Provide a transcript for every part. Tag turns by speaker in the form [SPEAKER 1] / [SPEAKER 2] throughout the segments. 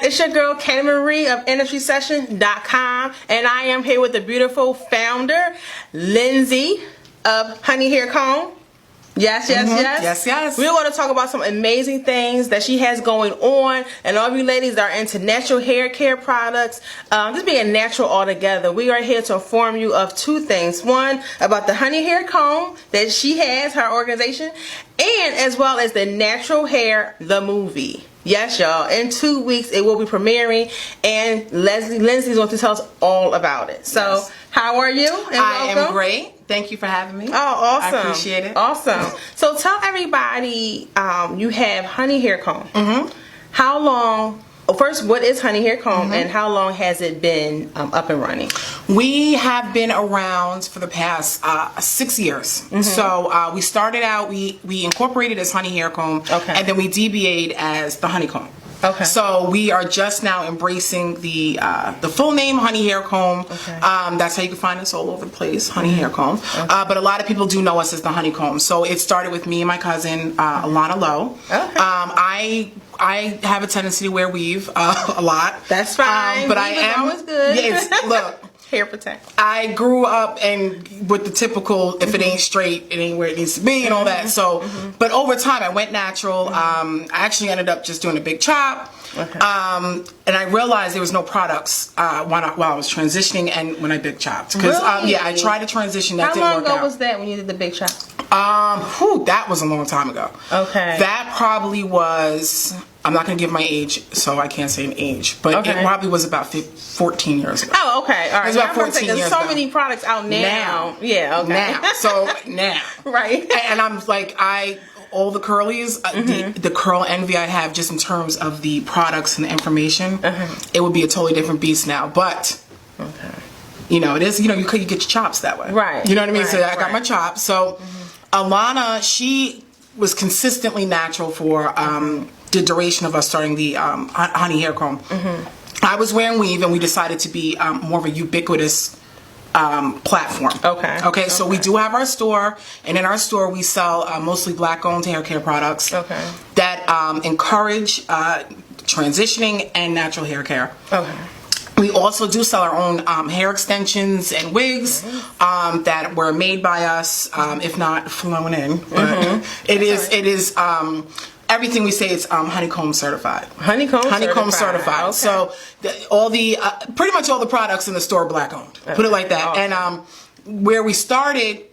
[SPEAKER 1] It's your girl Kayla Marie of IndustrySession.com, and I am here with the beautiful founder, Lindsay of Honey Hair Comb. Yes.
[SPEAKER 2] Yes.
[SPEAKER 1] We're going to talk about some amazing things that she has going on, and all of you ladies that are into natural hair care products, just being natural altogether. We are here to inform you of two things. One, about the Honey Hair Comb that she has, her organization, and as well as the Natural Hair, the movie. Yes, y'all. In 2 weeks, it will be premiering, and Lindsay's going to tell us all about it. So, yes. How are you? And
[SPEAKER 2] I am great. Thank you for having me.
[SPEAKER 1] Oh, awesome.
[SPEAKER 2] I appreciate it.
[SPEAKER 1] Awesome. So, tell everybody you have Honey Hair Comb. How long... First, what is Honey Hair Comb, and how long has it been up and running?
[SPEAKER 2] We have been around for the past 6 years. So we started out, we incorporated as Honey Hair Comb, and then we DBA'd as the Honeycomb.
[SPEAKER 1] Okay.
[SPEAKER 2] So we are just now embracing the full name, Honey Hair Comb. That's how you can find us all over the place, Honey Hair Comb. But a lot of people do know us as the Honeycomb. So it started with me and my cousin, Alana Lowe. I have a tendency to wear weave a lot.
[SPEAKER 1] That's fine.
[SPEAKER 2] But
[SPEAKER 1] weave
[SPEAKER 2] I am
[SPEAKER 1] always good.
[SPEAKER 2] Yes, look.
[SPEAKER 1] Hair protect.
[SPEAKER 2] I grew up and with the typical, if it ain't straight, it ain't where it needs to be and all that. So, but over time I went natural. I actually ended up just doing a big chop. And I realized there was no products while I was transitioning and when I big chopped. Because I tried to transition, that didn't work out.
[SPEAKER 1] How long ago was that when you did the big chop?
[SPEAKER 2] That was a long time ago.
[SPEAKER 1] Okay.
[SPEAKER 2] That probably was, I'm not going to give my age, so I can't say an age, but it probably was about 14 years ago.
[SPEAKER 1] Oh, okay. All right.
[SPEAKER 2] It was about 14 years ago.
[SPEAKER 1] There's so many products out now. Yeah, okay.
[SPEAKER 2] Now. So, now.
[SPEAKER 1] Right.
[SPEAKER 2] And I'm like, all the curlies, the curl envy I have just in terms of the products and the information, it would be a totally different beast now. But, you know, it is, you could get your chops that way.
[SPEAKER 1] Right.
[SPEAKER 2] You know what I mean? So I got my chops. So Alana, she was consistently natural for the duration of us starting the Honey Hair Comb. I was wearing weave, and we decided to be more of a ubiquitous platform. Okay, so we do have our store, and in our store we sell mostly black-owned hair care products that encourage transitioning and natural hair care. We also do sell our own hair extensions and wigs that were made by us, if not flown in. But it is everything we say is honeycomb certified. Honeycomb certified.
[SPEAKER 1] Okay.
[SPEAKER 2] So pretty much all the products in the store are black owned. Put it like that. And where we started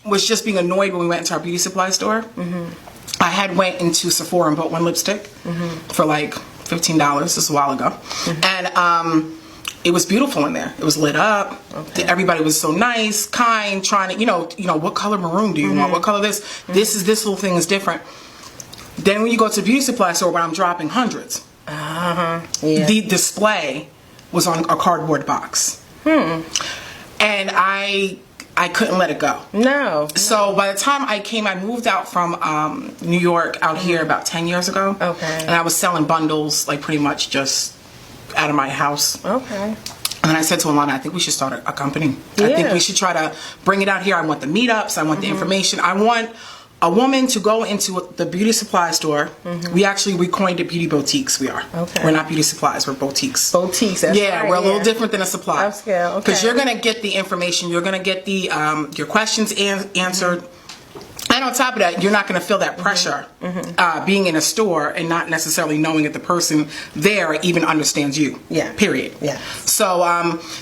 [SPEAKER 2] was just being annoyed when we went into our beauty supply store. I had went into Sephora and bought one lipstick for like $15. This was a while ago, and it was beautiful in there. It was lit up. Everybody was so nice, kind, trying to, you know, what color maroon do you want? What color this? This little thing is different. Then when you go to the beauty supply store where I'm dropping hundreds, the display was on a cardboard box. And I couldn't let it go. No. So by the time I moved out from New York out here about 10 years ago. And I was selling bundles, like pretty much just out of my house. And then I said to Alana, I think we should start a company. I think we should try to bring it out here. I want the meetups. I want the information. I want a woman to go into the beauty supply store. We coined it beauty boutiques. We are. We're not beauty supplies. We're boutiques.
[SPEAKER 1] Boutiques. That's right,
[SPEAKER 2] we're a little different than a supply.
[SPEAKER 1] Upscale.
[SPEAKER 2] Because you're gonna get the information. You're gonna get the your questions answered. And on top of that, you're not going to feel that pressure being in a store and not necessarily knowing that the person there even understands you. Period. So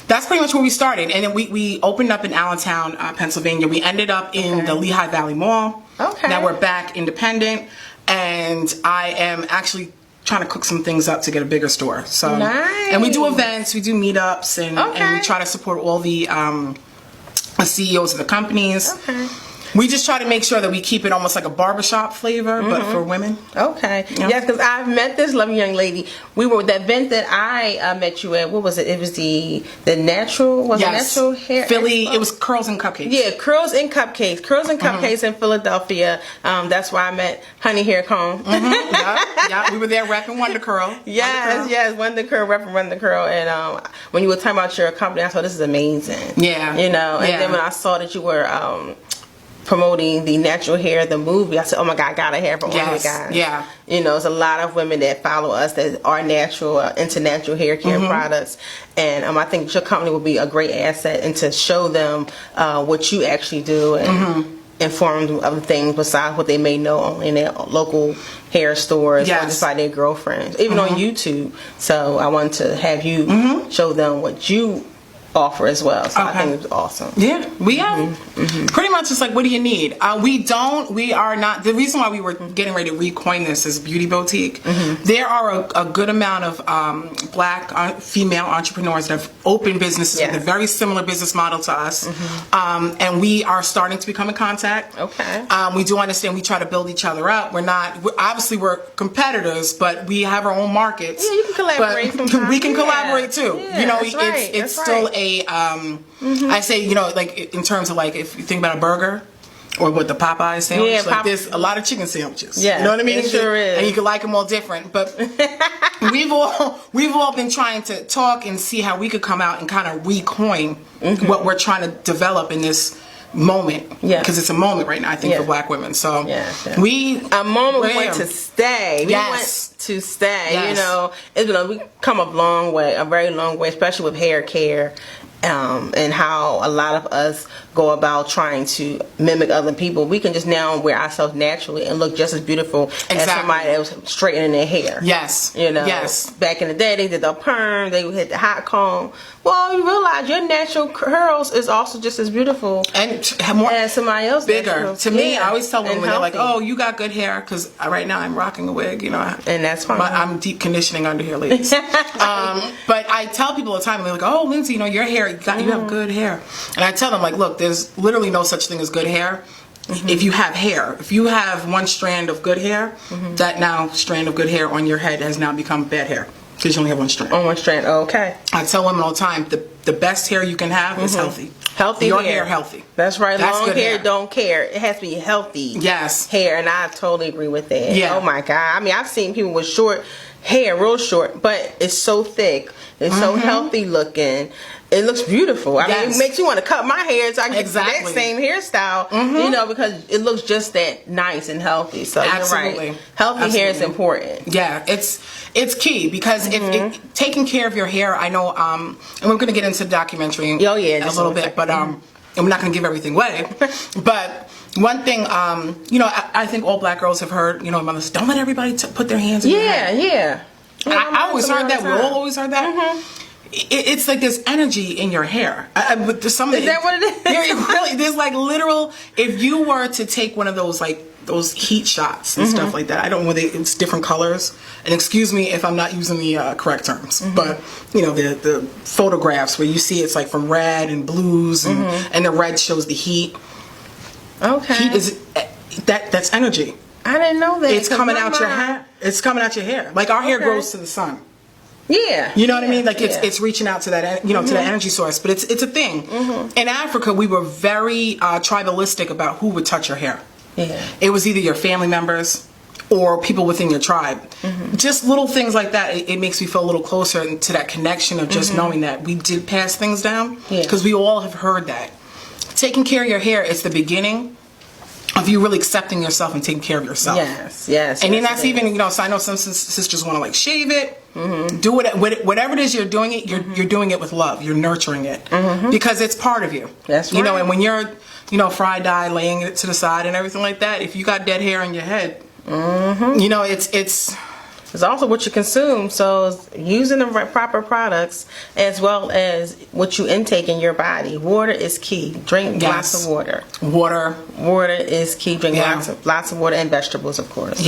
[SPEAKER 2] that's pretty much where we started. And then we opened up in Allentown, Pennsylvania. We ended up in the Lehigh Valley Mall. Now we're back independent. And I am actually trying to cook some things up to get a bigger store. So, and we do events, we do meetups, and we try to support all the CEOs of the companies. We just try to make sure that we keep it almost like a barbershop flavor, but for women.
[SPEAKER 1] Yes, because I've met this lovely young lady. We were at the event that I met you at. What was it? It was the natural, natural hair?
[SPEAKER 2] Philly, it was Curls and Cupcakes.
[SPEAKER 1] Yeah, Curls and Cupcakes. Curls and Cupcakes in Philadelphia. That's where I met Honey Hair Comb.
[SPEAKER 2] We were there repping Wonder Curl.
[SPEAKER 1] Yes, Wonder Curl, repping Wonder Curl. And when you were talking about your company, I thought this is amazing. And then when I saw that you were promoting the natural hair, the movie, I said, oh my God, I gotta have her on here, guys.
[SPEAKER 2] Yeah.
[SPEAKER 1] You know, there's a lot of women that follow us that are natural, into natural hair care products. And I think your company will be a great asset and to show them what you actually do and inform them of the things besides what they may know in their local hair stores or just by their girlfriends, even on YouTube. So I wanted to have you show them what you offer as well. So I think it was awesome.
[SPEAKER 2] Yeah, we have pretty much just like, what do you need? We are not, the reason why we were getting ready to recoin this as beauty boutique, there are a good amount of black female entrepreneurs that have opened businesses with a very similar business model to us, and we are starting to become in contact. We do understand we try to build each other up. Obviously we're competitors, but we have our own markets.
[SPEAKER 1] Yeah, you can collaborate sometimes.
[SPEAKER 2] We can collaborate too.
[SPEAKER 1] Yeah,
[SPEAKER 2] you know,
[SPEAKER 1] that's
[SPEAKER 2] it's still I say, you know, like in terms of like, if you think about a burger or what the Popeye sandwich, like there's a lot of chicken sandwiches.
[SPEAKER 1] Yeah,
[SPEAKER 2] you know what I mean?
[SPEAKER 1] It sure is.
[SPEAKER 2] And you can like them all different, but we've all been trying to talk and see how we could come out and kind of recoin what we're trying to develop in this moment, because it's a moment right now, I think, for black women. So
[SPEAKER 1] a moment we want to stay. We want to stay. You know, we come a long way, a very long way, especially with hair care. And how a lot of us go about trying to mimic other people. We can just now wear ourselves naturally and look just as beautiful as somebody that was straightening their hair. You know, back in the day they did the perm, they hit the hot comb. Well, you realize your natural curls is also just as beautiful and more as somebody else.
[SPEAKER 2] Bigger. To me, I always tell women, they're like, "Oh, you got good hair," because right now I'm rocking a wig. You know,
[SPEAKER 1] and that's fine.
[SPEAKER 2] I'm deep conditioning under here, ladies. But I tell people all the time, they're like, "Oh, Lindsay, you know, your hair, you have good hair," and I tell them, like, look, there's literally no such thing as good hair. If you have hair, if you have one strand of good hair, that now strand of good hair on your head has now become bad hair. Because you only have one strand.
[SPEAKER 1] On one strand, okay.
[SPEAKER 2] I tell women all the time, the best hair you can have is healthy.
[SPEAKER 1] Healthy
[SPEAKER 2] your
[SPEAKER 1] hair.
[SPEAKER 2] Healthy.
[SPEAKER 1] That's right.
[SPEAKER 2] That's
[SPEAKER 1] long
[SPEAKER 2] good
[SPEAKER 1] hair don't care. It has to be healthy hair, and I totally agree with that.
[SPEAKER 2] Yeah.
[SPEAKER 1] Oh my God. I mean, I've seen people with short hair, real short, but it's so thick. It's so healthy looking. It looks beautiful. I mean, it makes you want to cut my hair so I can get that same hairstyle, you know, because it looks just that nice and healthy. So you're right. Healthy hair is important.
[SPEAKER 2] Yeah, it's key because if taking care of your hair, I know, and we're going to get into the documentary in a little bit, but and we're not going to give everything away. But one thing, you know, I think all black girls have heard, you know, mothers, don't let everybody put their hands in your hair. I always heard that. We all always heard that. It's like there's energy in your hair. Is
[SPEAKER 1] that what it is?
[SPEAKER 2] Really, there's like literal. If you were to take one of those like those heat shots and stuff like that, I don't know whether it's different colors. And excuse me if I'm not using the correct terms, but you know the photographs where you see it's like from red and blues, and the red shows the heat. Okay, heat is that's energy.
[SPEAKER 1] I didn't know that.
[SPEAKER 2] It's coming out your hair. It's coming out your hair. Like our hair grows to the sun.
[SPEAKER 1] Yeah,
[SPEAKER 2] you know what I mean. Like it's reaching out to that, you know, to that energy source. But it's a thing. In Africa, we were very tribalistic about who would touch your hair. Yeah, it was either your family members or people within your tribe. Just little things like that. It makes me feel a little closer to that connection of just knowing that we did pass things down, because we all have heard that. Taking care of your hair is the beginning of you really accepting yourself and taking care of yourself. Yes. And then that's even, you know, so I know some sisters want to like shave it, do it, whatever it is you're doing it, you're doing it with love. You're nurturing it because it's part of you. That's right. You know, and when you're, you know, fry dye, laying it to the side and everything like that, if you got dead hair on your head, you know, it's also what you consume. So using the proper products as well as what you intake in your body. Water is key. Drink lots of water. Water is key. Drink lots of water and vegetables, of course.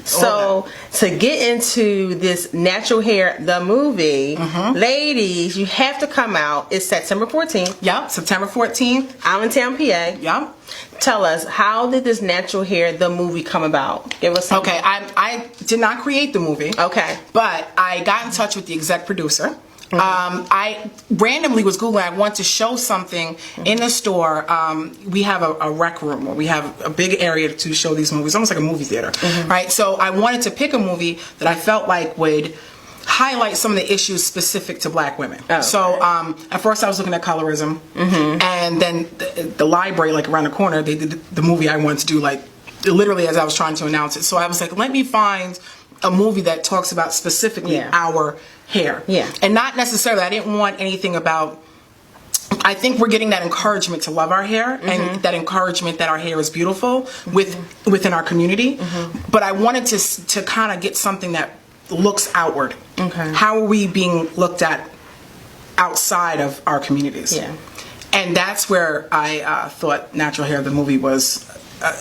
[SPEAKER 2] So to get into this natural hair, the movie, ladies, you have to come out. It's September 14th. Yep, September 14th. Allentown, PA. Yep. Tell us, how did this natural hair, the movie, come about? Give us some. Okay, I did not create the movie. Okay. But I got in touch with the exec producer. I randomly was Googling, I want to show something in the store. We have a rec room where we have a big area to show these movies, almost like a movie theater. Right? So I wanted to pick a movie that I felt like would highlight some of the issues specific to black women.
[SPEAKER 1] Oh,
[SPEAKER 2] so at first I was looking at colorism, and then the library, like around the corner, they did the movie I wanted to do, like literally as I was trying to announce it. So I was like, let me find a movie that talks about specifically our hair.
[SPEAKER 1] Yeah.
[SPEAKER 2] And not necessarily, I didn't want anything about, I think we're getting that encouragement to love our hair and that encouragement that our hair is beautiful within our community. But I wanted to kind of get something that looks outward. Okay. How are we being looked at outside of our communities?
[SPEAKER 1] Yeah.
[SPEAKER 2] And that's where I thought Natural Hair, the movie, was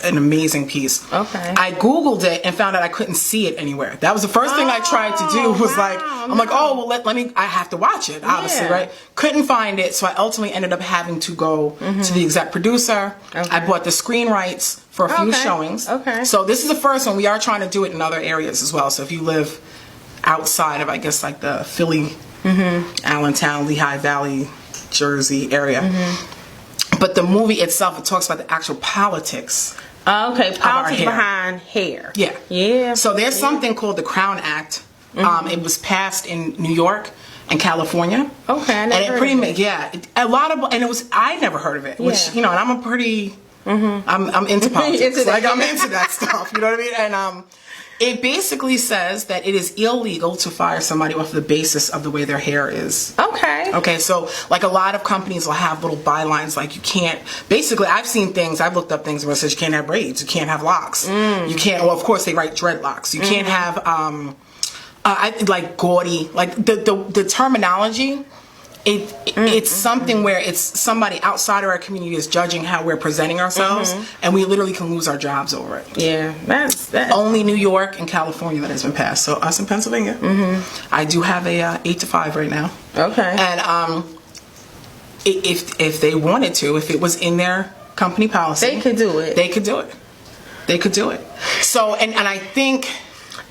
[SPEAKER 2] an amazing piece.
[SPEAKER 1] Okay.
[SPEAKER 2] I Googled it and found out I couldn't see it anywhere. That was the first thing I tried to do, was I'm like, oh, well, let me, I have to watch it, obviously, right? Couldn't find it, so I ultimately ended up having to go to the exec producer. Okay. I bought the screen rights for a few showings. Okay. So this is the first one. We are trying to do it in other areas as well. So if you live outside of, I guess, like the Philly, Allentown, Lehigh Valley, Jersey area. But the movie itself, it talks about the actual politics.
[SPEAKER 1] Okay, politics behind hair.
[SPEAKER 2] Yeah.
[SPEAKER 1] Yeah.
[SPEAKER 2] So there's something called the Crown Act. It was passed in New York and California.
[SPEAKER 1] Okay, I never
[SPEAKER 2] and it
[SPEAKER 1] heard
[SPEAKER 2] pretty
[SPEAKER 1] of
[SPEAKER 2] much, a lot of, and it was, I never heard of it, which, you know, and I'm a pretty, I'm into politics. Like, I'm into that stuff, you know what I mean? And it basically says that it is illegal to fire somebody off the basis of the way their hair is.
[SPEAKER 1] Okay.
[SPEAKER 2] Okay, so like a lot of companies will have little bylines, like you can't, basically I've seen things, I've looked up things where it says you can't have braids, you can't have locks, you can't, well of course they write dreadlocks, you can't have, like gaudy, like the terminology, it's something where it's somebody outside of our community is judging how we're presenting ourselves, and we literally can lose our jobs over it.
[SPEAKER 1] Yeah, that's
[SPEAKER 2] only New York and California that has been passed. So us in Pennsylvania, I do have a 8 to 5 right now. Okay. And if they wanted to, if it was in their company policy,
[SPEAKER 1] they could do it.
[SPEAKER 2] They could do it. They could do it. So and I think.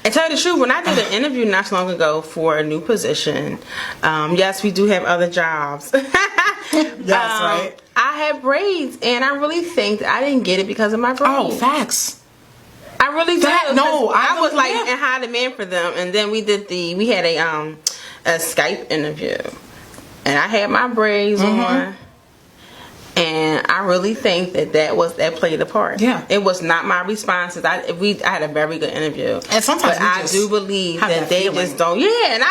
[SPEAKER 1] And tell you the truth, when I did an interview not so long ago for a new position, yes, we do have other jobs.
[SPEAKER 2] Yes, right.
[SPEAKER 1] I had braids, and I really think that I didn't get it because of my braids.
[SPEAKER 2] Oh, facts.
[SPEAKER 1] I really did.
[SPEAKER 2] No,
[SPEAKER 1] I was like in high demand for them, and then we had a Skype interview, and I had my braids on. And I really think that played a part. Yeah, it was not my responses. I had a very good interview, and sometimes I do believe that they just don't. Yeah, and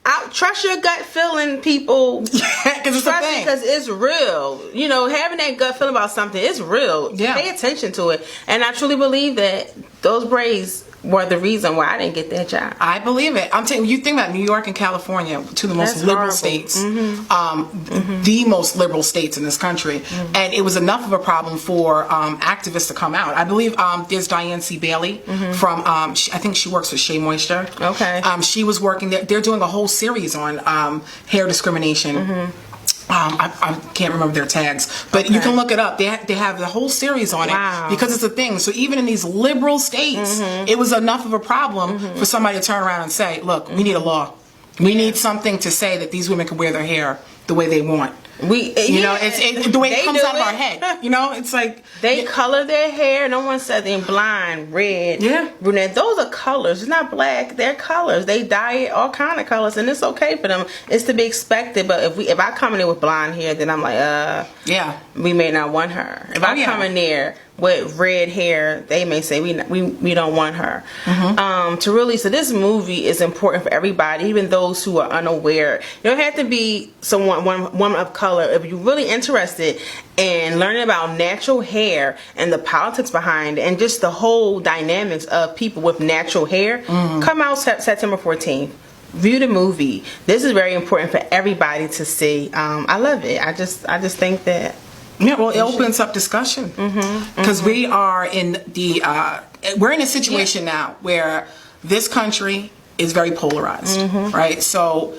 [SPEAKER 1] I trust your gut feeling, people. Because it's a thing. Because it's real. You know, having that gut feeling about something is real. Yeah, pay attention to it, and I truly believe that those braids were the reason why I didn't get that job.
[SPEAKER 2] I believe it. I'm telling you, think about New York and California, two of the most liberal states, the most liberal states in this country, and it was enough of a problem for activists to come out. I believe there's Diane C. Bailey from, I think she works with Shea Moisture. Okay. She was working there. They're doing a whole series on hair discrimination. I can't remember their tags, but you can look it up. They have the whole series on it because it's a thing. So even in these liberal states, it was enough of a problem for somebody to turn around and say, look, we need a law. We need something to say that these women can wear their hair the way they want. You know, it's the way it comes out of our head. You know, it's like
[SPEAKER 1] they color their hair. No one said they're blind, red, brunette. Those are colors. It's not black. They're colors. They dye it all kind of colors, and it's okay for them. It's to be expected. But if I come in there with blonde hair, then I'm like, we may not want her. If I come in there with red hair, they may say we don't want her. So this movie is important for everybody, even those who are unaware. You don't have to be one woman of color. If you're really interested in learning about natural hair and the politics behind it and just the whole dynamics of people with natural hair, come out September 14th. View the movie. This is very important for everybody to see. I love it. I just think that.
[SPEAKER 2] Yeah, well, it opens up discussion because we are in we're in a situation now where this country is very polarized, right? So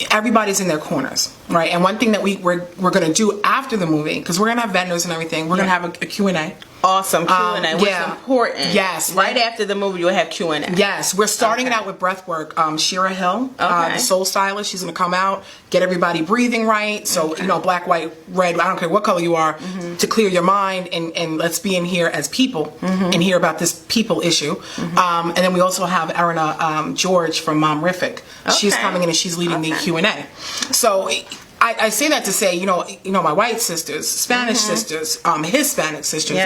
[SPEAKER 2] everybody's in their corners, right? And one thing that we're going to do after the movie, because we're going to have vendors and everything, we're going to have a Q&A.
[SPEAKER 1] Awesome. Q&A. Which is important.
[SPEAKER 2] Yes.
[SPEAKER 1] Right after the movie, you'll have Q&A.
[SPEAKER 2] Yes. We're starting it out with breath work. Shira Hill, the soul stylist, she's going to come out, get everybody breathing right. So, you know, black, white, red, I don't care what color you are, to clear your mind and let's be in here as people and hear about this people issue. And then we also have Erina George from Momrific. She's coming in and she's leading the Q&A. So I say that to say, you know, my white sisters, Spanish sisters, Hispanic sisters,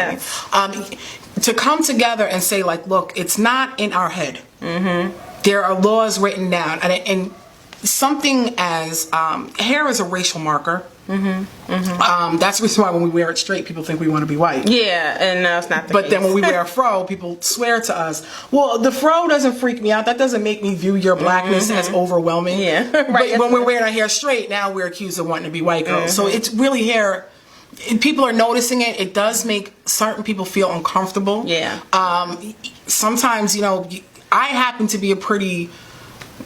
[SPEAKER 2] to come together and say, like, look, it's not in our head. There are laws written down, and something as hair is a racial marker. That's the reason why when we wear it straight, people think we want to be white.
[SPEAKER 1] Yeah, and that's not the case.
[SPEAKER 2] But then when we wear a fro, people swear to us, well, the fro doesn't freak me out. That doesn't make me view your blackness as overwhelming.
[SPEAKER 1] Yeah.
[SPEAKER 2] But when we're wearing our hair straight, now we're accused of wanting to be white girls. So it's really hair. People are noticing it. It does make certain people feel uncomfortable. Yeah. Sometimes, you know, I happen to be a pretty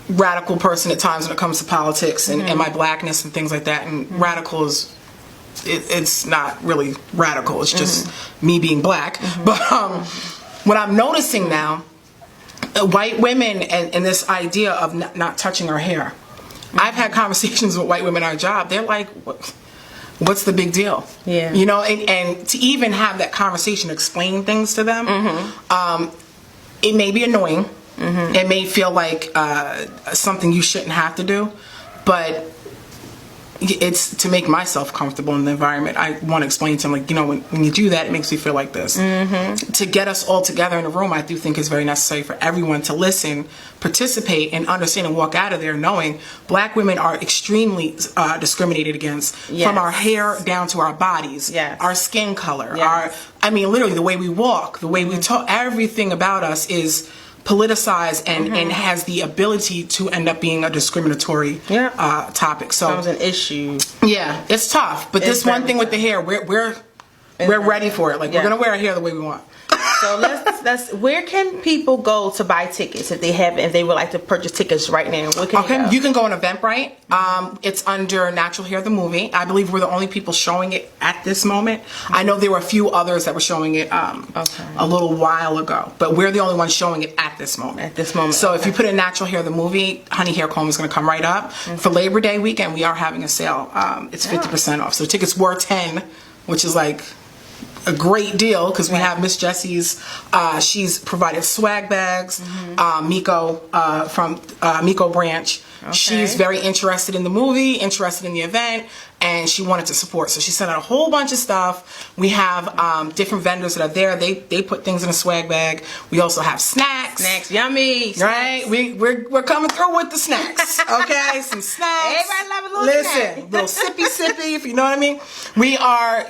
[SPEAKER 2] radical person at times when it comes to politics and my blackness and things like that. And radical is, it's not really radical. It's just me being black. But what I'm noticing now, white women and this idea of not touching our hair. I've had conversations with white women at our job. They're like, what's the big deal? Yeah. You know, and to even have that conversation, explain things to them, it may be annoying. It may feel like something you shouldn't have to do, but it's to make myself comfortable in the environment. I want to explain to them, like, you know, when you do that, it makes me feel like this. To get us all together in a room, I do think is very necessary for everyone to listen, participate, and understand and walk out of there knowing black women are extremely discriminated against, from our hair down to our bodies, our skin color, I mean, literally the way we walk, the way we talk, everything about us is politicized and has the ability to end up being a discriminatory topic. So
[SPEAKER 1] becomes an issue.
[SPEAKER 2] Yeah, it's tough. But this one thing with the hair, we're ready for it. Like we're gonna wear our hair the way we want.
[SPEAKER 1] So let's. Where can people go to buy tickets if they would like to purchase tickets right now? Where can they go?
[SPEAKER 2] You can go on Eventbrite. It's under Natural Hair the Movie. I believe we're the only people showing it at this moment. I know there were a few others that were showing it a little while ago, but we're the only ones showing it at this moment. So if you put in Natural Hair the Movie, Honey Hair Comb is going to come right up. For Labor Day weekend, we are having a sale. It's 50% off. So tickets were $10, which is like a great deal because we have Miss Jessie's. She's provided swag bags. Miko from Miko Branch. She's very interested in the movie, interested in the event, and she wanted to support. So she sent out a whole bunch of stuff. We have different vendors that are there. They put things in a swag bag. We also have snacks.
[SPEAKER 1] Snacks, yummy.
[SPEAKER 2] Right? We're coming through with the snacks. Okay, some snacks.
[SPEAKER 1] Everybody love a little snack.
[SPEAKER 2] Little sippy, if you know what I mean.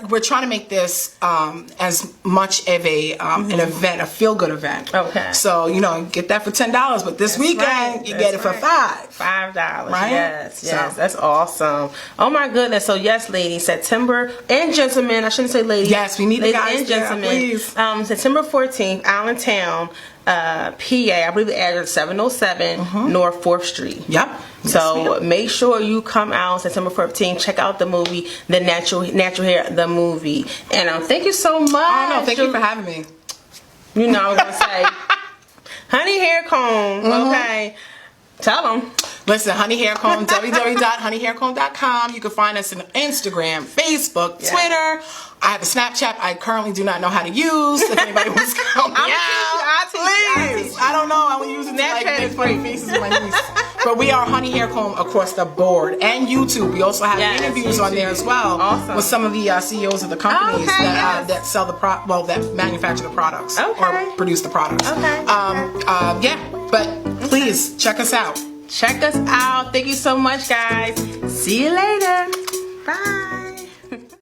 [SPEAKER 2] We're trying to make this as much of a an event, a feel good event. Okay. So get that for $10, but this weekend you get it for $5.
[SPEAKER 1] Right? Yes, that's awesome. Oh my goodness. So yes, ladies, September, and gentlemen, I shouldn't say ladies.
[SPEAKER 2] Yes, we need the guys
[SPEAKER 1] and gentlemen. Please. September 14th, Allentown, PA. I believe the address is 707 North 4th Street.
[SPEAKER 2] Yep.
[SPEAKER 1] So make sure you come out September 14th. Check out the movie, The Natural Hair, the movie. And thank you so much.
[SPEAKER 2] Oh no, thank you for having me.
[SPEAKER 1] I was gonna say, Honey Hair Comb. Okay. Tell them.
[SPEAKER 2] Listen, Honey Hair Comb, www.honeyhaircomb.com. You can find us on Instagram, Facebook, Twitter. I have a Snapchat I currently do not know how to use. If anybody wants to help me out, please. I don't know. I will use it to make funny faces with my niece. But we are Honey Hair Comb across the board. And YouTube. We also have interviews on there as well with some of the CEOs of the companies that sell that manufacture the products or produce the products. But please check us out.
[SPEAKER 1] Check us out. Thank you so much, guys. See you later. Bye.